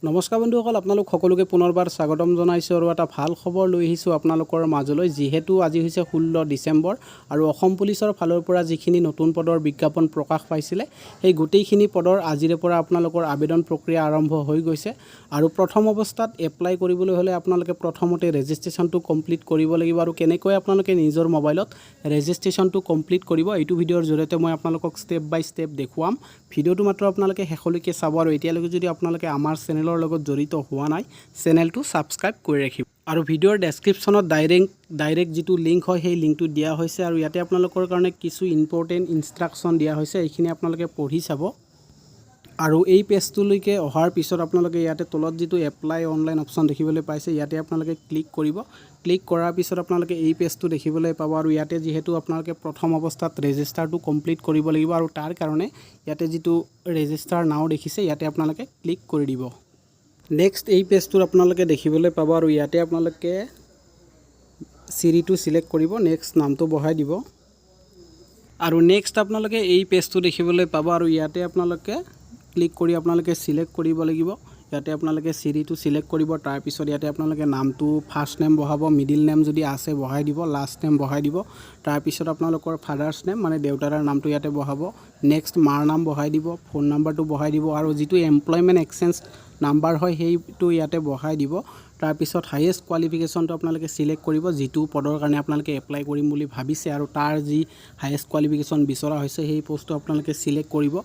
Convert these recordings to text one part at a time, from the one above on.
নমস্কাৰ বন্ধুসকল, আপোনালোক সকলোকে পুনৰবাৰ স্বাগতম জনাইছোঁ আৰু এটা ভাল খবৰ লৈ আহিছোঁ আপোনালোকৰ মাজলৈ। যিহেতু আজি হৈছে 16 ডিচেম্বৰ আৰু অসম পুলিচৰ ফালৰ পৰা যিখিনি নতুন পদৰ বিজ্ঞাপন প্ৰকাশ পাইছিলে সেই গোটেইখিনি পদৰ আজিৰে পৰা আপোনালোকৰ আবেদন প্ৰক্ৰিয়া আৰম্ভ হৈ গৈছে। আৰু প্ৰথম অৱস্থাত এপ্লাই কৰিবলৈ হ'লে আপোনালোকে প্ৰথমতে ৰেজিষ্ট্ৰেশ্যনটো কমপ্লিট কৰিব লাগিব। আৰু কেনেকৈ আপোনালোকে নিজৰ মোবাইলত ৰেজিষ্ট্ৰেশ্যনটো কমপ্লিট কৰিব এইটো ভিডিঅ'ৰ জৰিয়তে মই আপোনালোকক ষ্টেপ বাই ষ্টেপ দেখুৱাম। ভিডিঅ'টো মাত্ৰ আপোনালোকে শেষলৈকে চাব আৰু এতিয়ালৈকে যদি আপোনালোকে আমাৰ চেনেলৰ লগত জড়িত হোৱা নাই চেনেলটো ছাবস্ক্ৰাইব কৰি ৰাখিব। আৰু ভিডিঅ'ৰ ডেছক্ৰিপশ্যনত ডাইৰেক্ট যিটো লিংক হয় সেই লিংকটো দিয়া হৈছে আৰু ইয়াতে আপোনালোকৰ কাৰণে কিছু ইম্পৰ্টেণ্ট ইনষ্ট্ৰাকশ্যন দিয়া হৈছে, এইখিনি আপোনালোকে পঢ়ি চাব। আৰু এই পেজটোলৈকে অহাৰ পিছত আপোনালোকে ইয়াতে তলত যিটো এপ্লাই অনলাইন অপশ্যন দেখিবলৈ পাইছে ইয়াতে আপোনালোকে ক্লিক কৰিব। ক্লিক কৰাৰ পিছত আপোনালোকে এই পেজটো দেখিবলৈ পাব। আৰু ইয়াতে যিহেতু আপোনালোকে প্ৰথম অৱস্থাত ৰেজিষ্টাৰটো কমপ্লিট কৰিব লাগিব আৰু তাৰ কাৰণে ইয়াতে যিটো ৰেজিষ্টাৰ নাও দেখিছে ইয়াতে আপোনালোকে ক্লিক কৰি দিব। নেক্সট এই পেজটোত আপোনালোকে দেখিবলৈ পাব আৰু ইয়াতে আপোনালোকে চিৰিটো চিলেক্ট কৰিব, নেক্সট নামটো বহাই দিব। আৰু নেক্সট আপোনালোকে এই পেজটো দেখিবলৈ পাব আৰু ইয়াতে আপোনালোকে ক্লিক কৰি আপোনালোকে চিলেক্ট কৰিব লাগিব। ইয়াতে আপোনালোকে চিৰিটো চিলেক্ট কৰিব, তাৰপিছত ইয়াতে আপোনালোকে নামটো ফাৰ্ষ্ট নেম বহাব, মিডিল নেম যদি আছে বহাই দিব, লাষ্ট নেম বহাই দিব। তাৰপিছত আপোনালোকৰ ফাদাৰ্ছ নেম মানে দেউতাৰ নামটো ইয়াতে বহাব। নেক্সট মাৰ নাম বহাই দিব, ফোন নাম্বাৰটো বহাই দিব আৰু যিটো এমপ্লয়মেণ্ট এক্সচেঞ্জ নাম্বাৰ হয় সেইটো ইয়াতে বহাই দিব। তাৰপিছত হাইয়েষ্ট কোৱালিফিকেশ্যনটো আপোনালোকে চিলেক্ট কৰিব, যিটো পদৰ কাৰণে আপোনালোকে এপ্লাই কৰিম বুলি ভাবিছে আৰু তাৰ যি হাইয়েষ্ট কোৱালিফিকেশ্যন বিচৰা হৈছে সেই পষ্টটো আপোনালোকে চিলেক্ট কৰিব।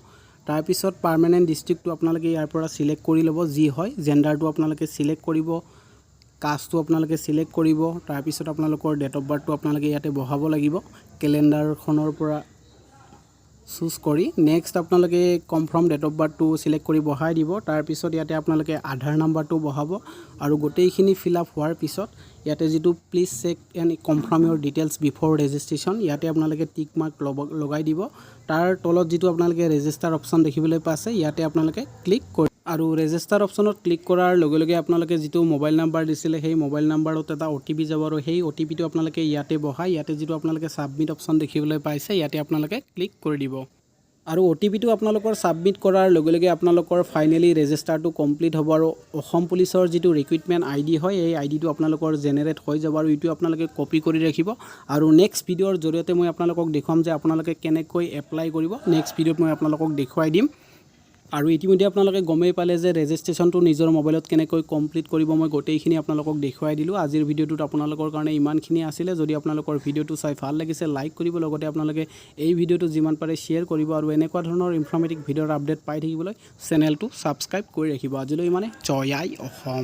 তাৰপিছত পাৰ্মানেণ্ট ডিষ্ট্ৰিক্টটো আপোনালোকে ইয়াৰ পৰা চিলেক্ট কৰি ল'ব যি হয়, জেণ্ডাৰটো আপোনালোকে চিলেক্ট কৰিব, কাষ্টটো আপোনালোকে চিলেক্ট কৰিব। তাৰপিছত আপোনালোকৰ ডেট অফ বাৰ্থটো আপোনালোকে ইয়াতে বহাব লাগিব কেলেণ্ডাৰখনৰ পৰা চুজ কৰি। নেক্সট আপোনালোকে কনফাৰ্ম ডেট অফ বাৰ্থটো চিলেক্ট কৰি বহাই দিব। তাৰপিছত ইয়াতে আপোনালোকে আধাৰ নাম্বাৰটো বহাব আৰু গোটেইখিনি ফিল আপ হোৱাৰ পিছত ইয়াতে যিটো please check and confirm your details before registration ইয়াতে আপোনালোকে টিক মাৰ্ক লগাই দিব। তাৰ তলত যিটো আপোনালোকে ৰেজিষ্টাৰ অপশ্যন দেখিবলৈ পাইছে ইয়াতে আপোনালোকে ক্লিক কৰি আৰু ৰেজিষ্টাৰ অপশ্যনত ক্লিক কৰাৰ লগে লগে আপোনালোকে যিটো মোবাইল নাম্বাৰ দিছিলে সেই মোবাইল নাম্বাৰত এটা OTP যাব আৰু সেই OTPটো আপোনালোকে ইয়াতে বহাই ইয়াতে যিটো আপোনালোকে ছাবমিট অপশ্যন দেখিবলৈ পাইছে ইয়াতে আপোনালোকে ক্লিক কৰি দিব। আৰু OTPটো আপোনালোকৰ ছাবমিট কৰাৰ লগে লগে আপোনালোকৰ ফাইনেলি ৰেজিষ্টাৰটো কমপ্লিট হ'ব আৰু অসম পুলিচৰ যিটো ৰিক্ৰুইটমেণ্ট ID হয় এই IDটো আপোনালোকৰ জেনেৰেট হৈ যাব আৰু এইটো আপোনালোকে কপি কৰি ৰাখিব। আৰু নেক্সট ভিডিঅ'ৰ জৰিয়তে মই আপোনালোকক দেখুৱাম যে আপোনালোকে কেনেকৈ এপ্লাই কৰিব। নেক্সট ভিডিঅ'ত মই আপোনালোকক দেখুৱাই দিম। আৰু ইতিমধ্যে আপোনালোকে গমেই পালে যে ৰেজিষ্ট্ৰেশ্যনটো নিজৰ মোবাইলত কেনেকৈ কমপ্লিট কৰিব মই গোটেইখিনি আপোনালোকক দেখুৱাই দিলোঁ। আজিৰ ভিডিঅ'টোত আপোনালোকৰ কাৰণে ইমানখিনি আছিলে। যদি আপোনালোকৰ ভিডিঅ'টো চাই ভাল লাগিছে লাইক কৰিব, লগতে আপোনালোকে এই ভিডিঅ'টো যিমান পাৰে শ্বেয়াৰ কৰিব আৰু এনেকুৱা ধৰণৰ ইনফৰ্মেটিভ ভিডিঅ'ৰ আপডেট পাই থাকিবলৈ চেনেলটো ছাবস্ক্ৰাইব কৰি ৰাখিব। আজিলৈ ইমানে। জয় আই অসম।